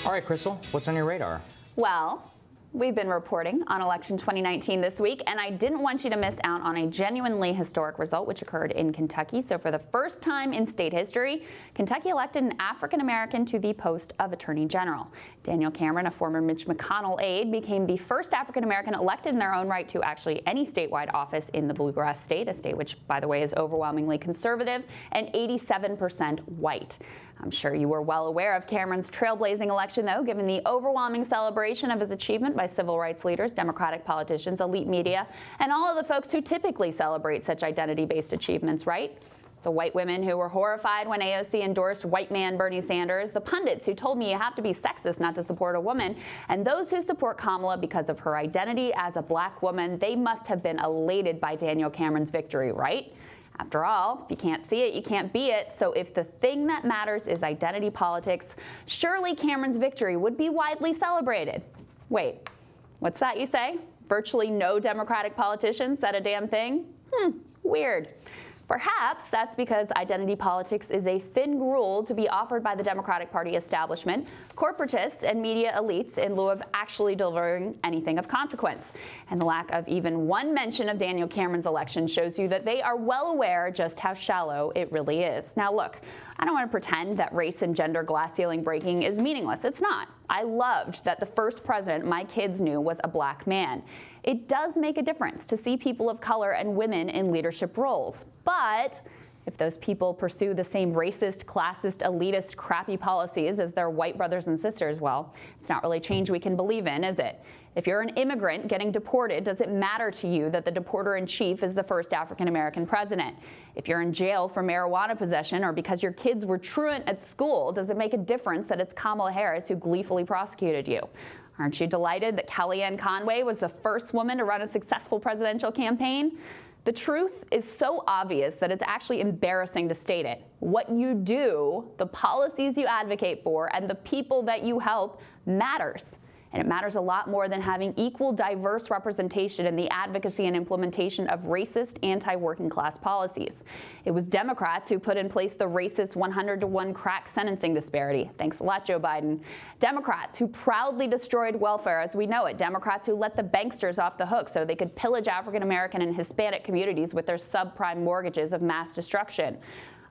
All right, Krystal, what's on your radar? Well, we've been reporting on election 2019 this week, and I didn't want you to miss out on a genuinely historic result which occurred in Kentucky. So for the first time in state history, Kentucky elected an African American to the post of Attorney General. Daniel Cameron, a former Mitch McConnell aide, became the first African American elected in their own right to actually any statewide office in the Bluegrass state, a state which, by the way, is overwhelmingly conservative and 87% white. I'm sure you were well aware of Cameron's trailblazing election, though, given the overwhelming celebration of his achievement by civil rights leaders, Democratic politicians, elite media, and all of the folks who typically celebrate such identity-based achievements, right? The white women who were horrified when AOC endorsed white man Bernie Sanders, the pundits who told me you have to be sexist not to support a woman, and those who support Kamala because of her identity as a black woman, they must have been elated by Daniel Cameron's victory, right? After all, if you can't see it, you can't be it. So if the thing that matters is identity politics, surely Cameron's victory would be widely celebrated. Wait, what's that you say? Virtually no Democratic politicians said a damn thing? Weird. Perhaps that's because identity politics is a thin gruel to be offered by the Democratic Party establishment, corporatists, and media elites in lieu of actually delivering anything of consequence. And the lack of even one mention of Daniel Cameron's election shows you that they are well aware just how shallow it really is. Now look, I don't want to pretend that race and gender glass ceiling breaking is meaningless. It's not. I loved that the first president my kids knew was a black man. It does make a difference to see people of color and women in leadership roles. But if those people pursue the same racist, classist, elitist, crappy policies as their white brothers and sisters, well, it's not really change we can believe in, is it? If you're an immigrant getting deported, does it matter to you that the deporter-in-chief is the first African-American president? If you're in jail for marijuana possession or because your kids were truant at school, does it make a difference that it's Kamala Harris who gleefully prosecuted you? Aren't you delighted that Kellyanne Conway was the first woman to run a successful presidential campaign? The truth is so obvious that it's actually embarrassing to state it. What you do, the policies you advocate for, and the people that you help matters. And it matters a lot more than having equal diverse representation in the advocacy and implementation of racist, anti-working class policies. It was Democrats who put in place the racist 100-to-1 crack sentencing disparity. Thanks a lot, Joe Biden. Democrats who proudly destroyed welfare as we know it. Democrats who let the banksters off the hook so they could pillage African American and Hispanic communities with their subprime mortgages of mass destruction.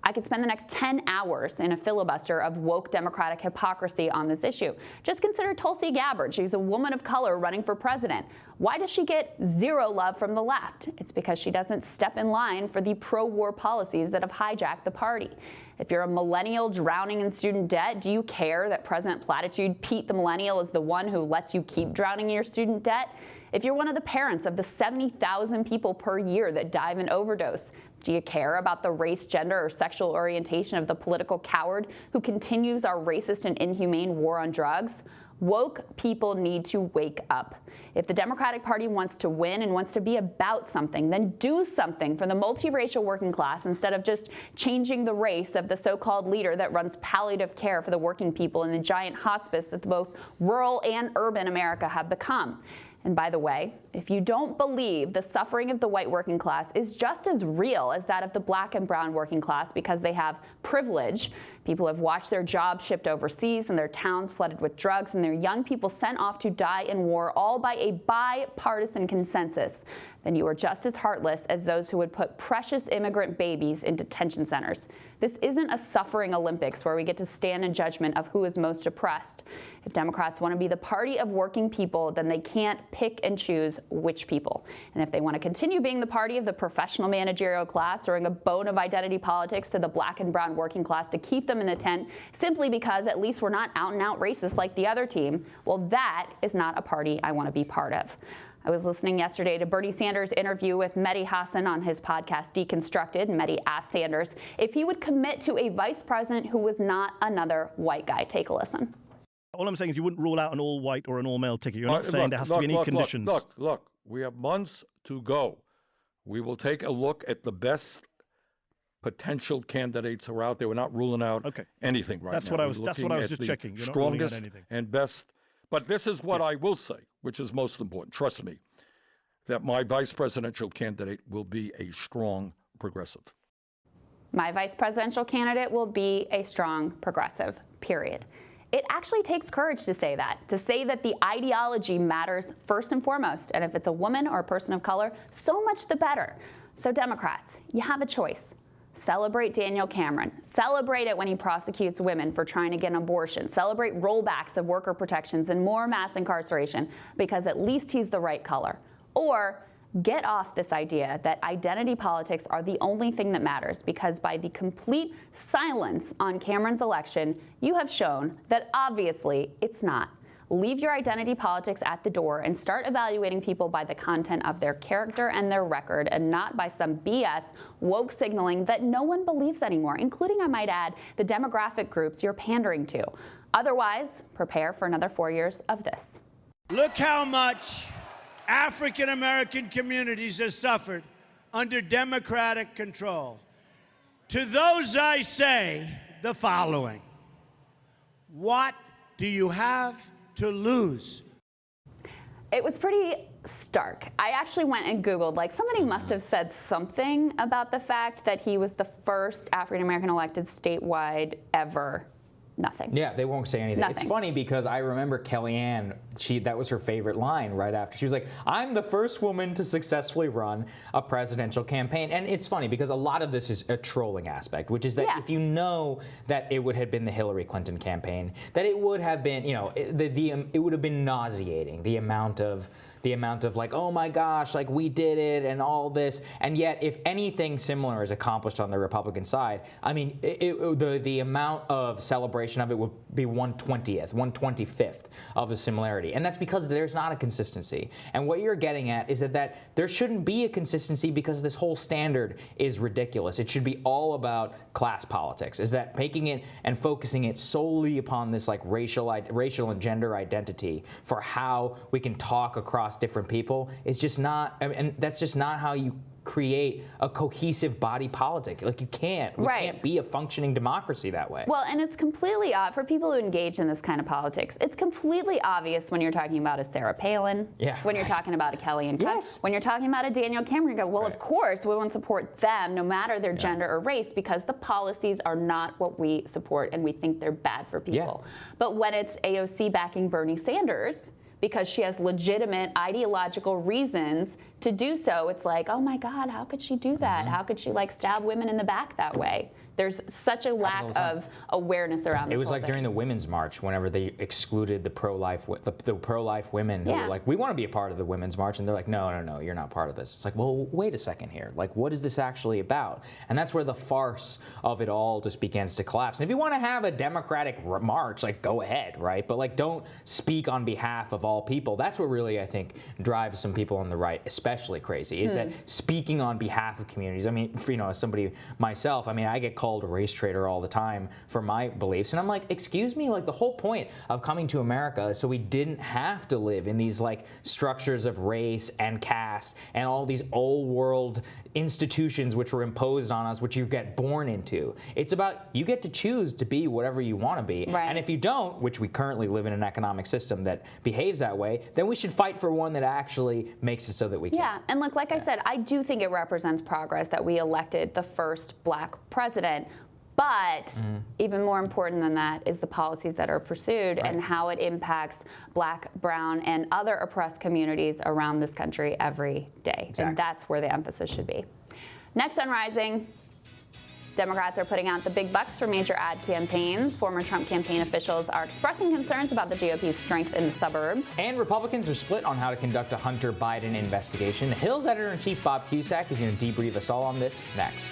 I could spend the next 10 hours in a filibuster of woke Democratic hypocrisy on this issue. Just consider Tulsi Gabbard. She's a woman of color running for president. Why does she get zero love from the left? It's because she doesn't step in line for the pro-war policies that have hijacked the party. If you're a millennial drowning in student debt, do you care that President Platitude Pete the Millennial is the one who lets you keep drowning in your student debt? If you're one of the parents of the 70,000 people per year that die of an overdose, do you care about the race, gender, or sexual orientation of the political coward who continues our racist and inhumane war on drugs? Woke people need to wake up. If the Democratic Party wants to win and wants to be about something, then do something for the multiracial working class instead of just changing the race of the so-called leader that runs palliative care for the working people in the giant hospice that both rural and urban America have become. And by the way, if you don't believe the suffering of the white working class is just as real as that of the black and brown working class because they have privilege, people have watched their jobs shipped overseas and their towns flooded with drugs and their young people sent off to die in war, all by a bipartisan consensus, then you are just as heartless as those who would put precious immigrant babies in detention centers. This isn't a suffering Olympics where we get to stand in judgment of who is most oppressed. If Democrats want to be the party of working people, then they can't pick and choose which people. And if they want to continue being the party of the professional managerial class, throwing a bone of identity politics to the black and brown working class to keep them in the tent simply because at least we're not out and out racist like the other team, well, that is not a party I want to be part of. I was listening yesterday to Bernie Sanders' interview with Mehdi Hasan on his podcast Deconstructed. Mehdi asked Sanders if he would commit to a vice president who was not another white guy. Take a listen. All I'm saying is you wouldn't rule out an all-white or an all-male ticket. You're not saying there has to be any conditions. Look, we have months to go. We will take a look at the best potential candidates who are out there. We're not ruling out anything right now. That's what I was just checking. You're strongest not ruling out anything. And best. But this is what I will say, which is most important. Trust me, that my vice presidential candidate will be a strong progressive. My vice presidential candidate will be a strong progressive, period. it actually takes courage to say that the ideology matters first and foremost. And if it's a woman or a person of color, so much the better. So Democrats, you have a choice. Celebrate Daniel Cameron. Celebrate it when he prosecutes women for trying to get an abortion. Celebrate rollbacks of worker protections and more mass incarceration because at least he's the right color. Or get off this idea that identity politics are the only thing that matters, because by the complete silence on Cameron's election, you have shown that obviously it's not. Leave your identity politics at the door and start evaluating people by the content of their character and their record, and not by some BS woke signaling that no one believes anymore, including, I might add, the demographic groups you're pandering to. Otherwise, prepare for another 4 years of this. Look how much African American communities have suffered under Democratic control. To those I say the following: what do you have to lose? It was pretty stark. I actually went and Googled, like, somebody must have said something about the fact that he was the first African American elected statewide ever. Nothing. Yeah, they won't say anything. Nothing. It's funny because I remember Kellyanne, that was her favorite line right after. She was like, I'm the first woman to successfully run a presidential campaign. And it's funny because a lot of this is a trolling aspect, which is that if you know that it would have been the Hillary Clinton campaign, that it would have been, it would have been nauseating, the amount of like, oh my gosh, like we did it and all this. And yet, if anything similar is accomplished on the Republican side, I mean, the amount of celebration of it would be 1/20th, 1/25th of the similarity. And that's because there's not a consistency. And what you're getting at is that there shouldn't be a consistency because this whole standard is ridiculous. It should be all about class politics, is that making it and focusing it solely upon this like racial and gender identity for how we can talk across different people is just not, and that's just not how you create a cohesive body politic. Like we can't be a functioning democracy that way. Well, and it's completely for people who engage in this kind of politics, it's completely obvious when you're talking about a Sarah Palin, when you're talking about a Kellyanne Conway, when you're talking about a Daniel Cameron, you go, well, of course we won't support them no matter their gender or race because the policies are not what we support and we think they're bad for people. But when it's AOC backing Bernie Sanders, because she has legitimate ideological reasons to do so, it's like, oh my God, how could she do that? How could she like stab women in the back that way? There's such a lack of awareness around this. It was whole like thing. during the Women's March, whenever they excluded the pro-life women who were like, we want to be a part of the Women's March, and they're like, no, you're not part of this. It's like, well, wait a second here. Like, what is this actually about? And that's where the farce of it all just begins to collapse. And if you want to have a Democratic march, like, go ahead, right? But like, don't speak on behalf of all people. That's what really, I think, drives some people on the right especially crazy, is that speaking on behalf of communities. I mean, as somebody myself, I mean, I get called a race traitor all the time for my beliefs, and I'm like, excuse me, like the whole point of coming to America is so we didn't have to live in these like structures of race and caste and all these old world institutions which were imposed on us, which you get born into. It's about you get to choose to be whatever you want to be, and if you don't, which we currently live in an economic system that behaves that way, then we should fight for one that actually makes it so that we can. Yeah, and look, like I said, I do think it represents progress that we elected the first black president. But even more important than that is the policies that are pursued and how it impacts black, brown, and other oppressed communities around this country every day. And that's where the emphasis should be. Next on Rising, Democrats are putting out the big bucks for major ad campaigns. Former Trump campaign officials are expressing concerns about the GOP's strength in the suburbs. And Republicans are split on how to conduct a Hunter Biden investigation. Hill's editor-in-chief Bob Cusack is going to debrief us all on this next.